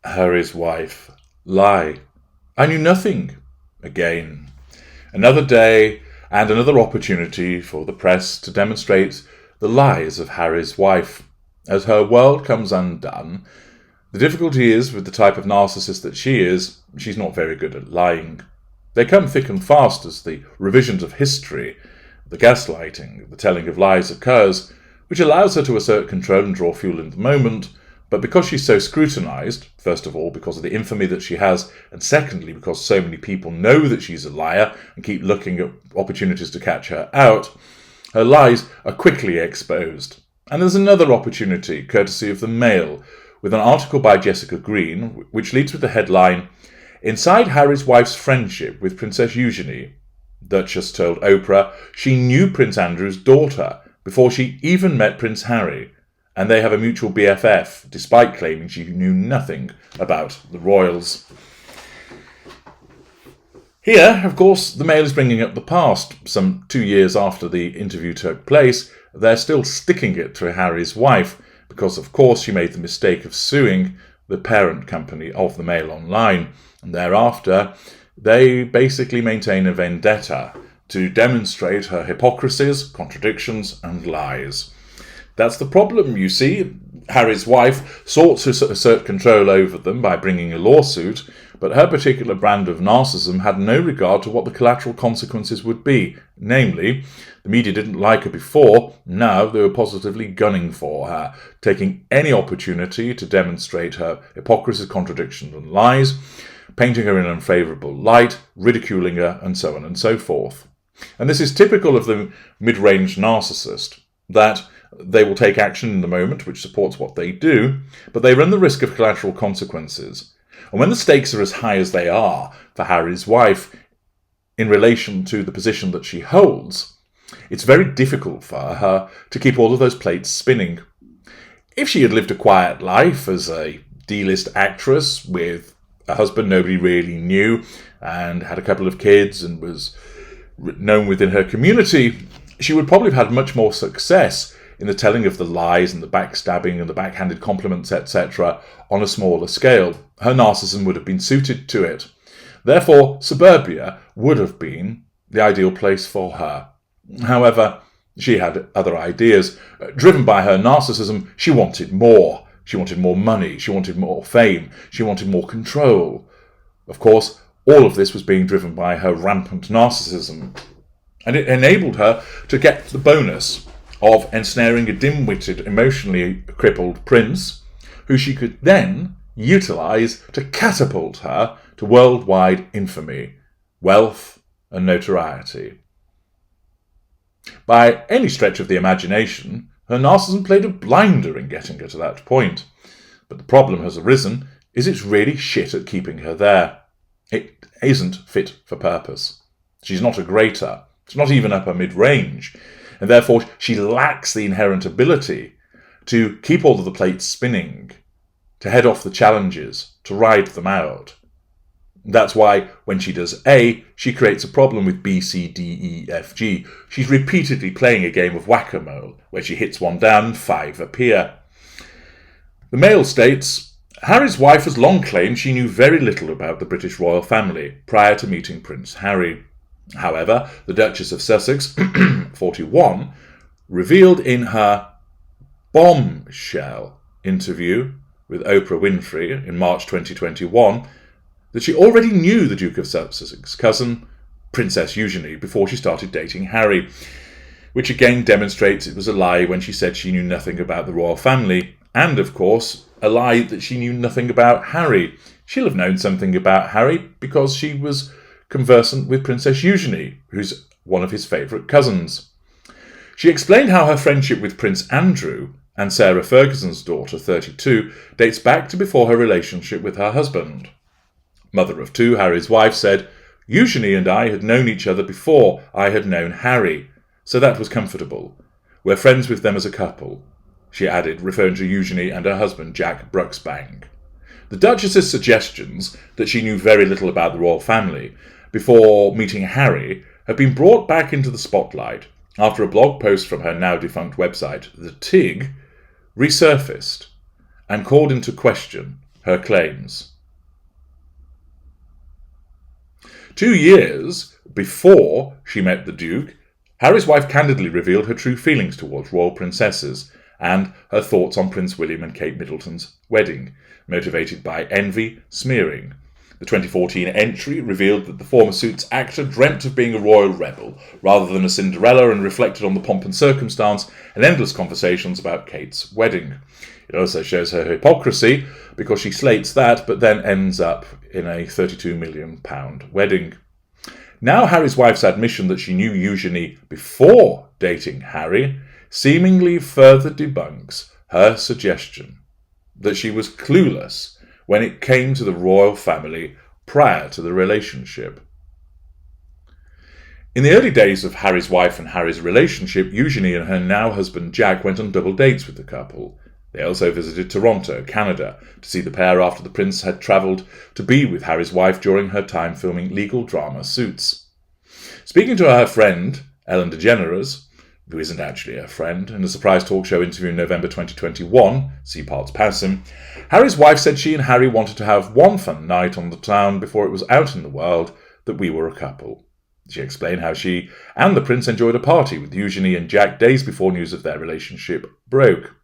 Harry's wife. Lie. I knew nothing. Again. Another day and another opportunity for the press to demonstrate the lies of Harry's wife. As her world comes undone, the difficulty is, with the type of narcissist that she is, she's not very good at lying. They come thick and fast as the revisions of history, the gaslighting, the telling of lies occurs, which allows her to assert control and draw fuel in the moment. But because she's so scrutinised, first of all because of the infamy that she has, and secondly because so many people know that she's a liar and keep looking at opportunities to catch her out, her lies are quickly exposed. And there's another opportunity, courtesy of the Mail, with an article by Jessica Green, which leads with the headline, "Inside Harry's wife's friendship with Princess Eugenie." Duchess told Oprah she knew Prince Andrew's daughter before she even met Prince Harry, and they have a mutual BFF, despite claiming she knew nothing about the royals. Here, of course, the Mail is bringing up the past. Some 2 years after the interview took place, they're still sticking it to Harry's wife, because of course she made the mistake of suing the parent company of the Mail Online, and thereafter they basically maintain a vendetta to demonstrate her hypocrisies, contradictions and lies. That's the problem, you see. Harry's wife sought to assert control over them by bringing a lawsuit, but her particular brand of narcissism had no regard to what the collateral consequences would be. Namely, the media didn't like her before, now they were positively gunning for her, taking any opportunity to demonstrate her hypocrisy, contradictions and lies, painting her in an unfavourable light, ridiculing her, and so on and so forth. And this is typical of the mid-range narcissist, that they will take action in the moment, which supports what they do, but they run the risk of collateral consequences. And when the stakes are as high as they are for Harry's wife in relation to the position that she holds, it's very difficult for her to keep all of those plates spinning. If she had lived a quiet life as a D-list actress with a husband nobody really knew and had a couple of kids and was known within her community, she would probably have had much more success in the telling of the lies and the backstabbing and the backhanded compliments, etc., on a smaller scale. Her narcissism would have been suited to it. Therefore, suburbia would have been the ideal place for her. However, she had other ideas. Driven by her narcissism, she wanted more. She wanted more money. She wanted more fame. She wanted more control. Of course, all of this was being driven by her rampant narcissism. And it enabled her to get the bonus of ensnaring a dim-witted, emotionally crippled prince, who she could then utilise to catapult her to worldwide infamy, wealth and notoriety. By any stretch of the imagination, her narcissism played a blinder in getting her to that point. But the problem has arisen is it's really shit at keeping her there. It isn't fit for purpose. She's not a greater. It's not even upper mid-range. And therefore she lacks the inherent ability to keep all of the plates spinning, to head off the challenges, to ride them out. That's why when she does A, she creates a problem with B, C, D, E, F, G. She's repeatedly playing a game of whack-a-mole, where she hits one down, 5 appear. The Mail states, Harry's wife has long claimed she knew very little about the British royal family prior to meeting Prince Harry. However, the Duchess of Sussex, 41, revealed in her bombshell interview with Oprah Winfrey in March 2021 that she already knew the Duke of Sussex's cousin, Princess Eugenie, before she started dating Harry, which again demonstrates it was a lie when she said she knew nothing about the royal family, and, of course, a lie that she knew nothing about Harry. She'll have known something about Harry because she was conversant with Princess Eugenie, who's one of his favourite cousins. She explained how her friendship with Prince Andrew and Sarah Ferguson's daughter, 32, dates back to before her relationship with her husband. Mother of two, Harry's wife, said, Eugenie and I had known each other before I had known Harry, so that was comfortable. We're friends with them as a couple, she added, referring to Eugenie and her husband, Jack Brucksbank. The Duchess's suggestions that she knew very little about the royal family before meeting Harry have been brought back into the spotlight after a blog post from her now-defunct website, The Tig, resurfaced and called into question her claims. 2 years before she met the Duke, Harry's wife candidly revealed her true feelings towards royal princesses and her thoughts on Prince William and Kate Middleton's wedding, motivated by envy, smearing. The 2014 entry revealed that the former Suits actor dreamt of being a royal rebel rather than a Cinderella, and reflected on the pomp and circumstance and endless conversations about Kate's wedding. It also shows her hypocrisy, because she slates that but then ends up in a £32 million wedding. Now Harry's wife's admission that she knew Eugenie before dating Harry seemingly further debunks her suggestion that she was clueless when it came to the royal family prior to the relationship. In the early days of Harry's wife and Harry's relationship, Eugenie and her now husband Jack went on double dates with the couple. They also visited Toronto, Canada, to see the pair after the prince had travelled to be with Harry's wife during her time filming legal drama Suits. Speaking to her friend, Ellen DeGeneres, who isn't actually her friend, in a surprise talk show interview in November 2021, see parts passing, Harry's wife said she and Harry wanted to have one fun night on the town before it was out in the world that we were a couple. She explained how she and the prince enjoyed a party with Eugenie and Jack days before news of their relationship broke.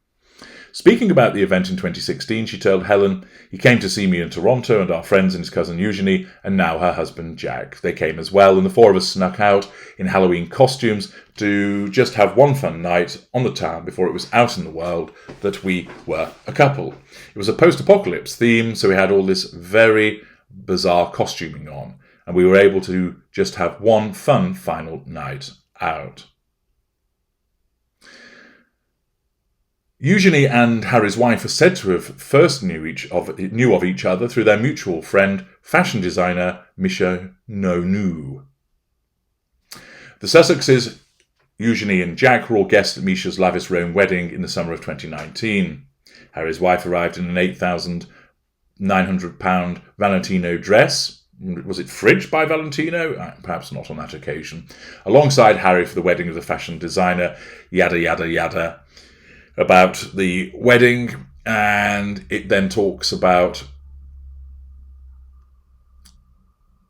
Speaking about the event in 2016, she told Helen, "He came to see me in Toronto and our friends and his cousin Eugenie, and now her husband Jack. They came as well, and the four of us snuck out in Halloween costumes to just have one fun night on the town before it was out in the world that we were a couple." It was a post-apocalypse theme, so we had all this very bizarre costuming on, and we were able to just have one fun final night out. Eugenie and Harry's wife are said to have first knew of each other through their mutual friend, fashion designer Misha Nonu. The Sussexes, Eugenie and Jack, were all guests at Misha's lavish Rome wedding in the summer of 2019. Harry's wife arrived in an £8,900 Valentino dress. Was it fridge by Valentino? Perhaps not on that occasion. Alongside Harry for the wedding of the fashion designer, yada yada yada, about the wedding, and it then talks about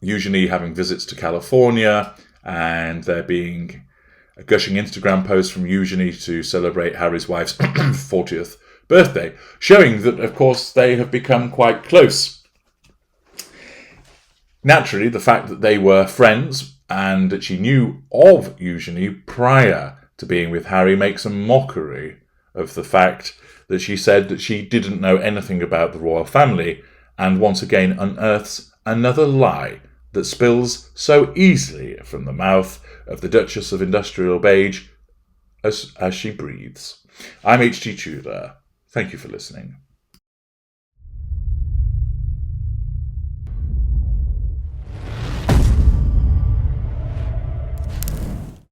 Eugenie having visits to California, and there being a gushing Instagram post from Eugenie to celebrate Harry's wife's 40th birthday, showing that, of course, they have become quite close. Naturally, the fact that they were friends and that she knew of Eugenie prior to being with Harry makes a mockery of the fact that she said that she didn't know anything about the royal family, and once again unearths another lie that spills so easily from the mouth of the Duchess of Industrial Beige as she breathes. I'm H.G. Tudor. Thank you for listening.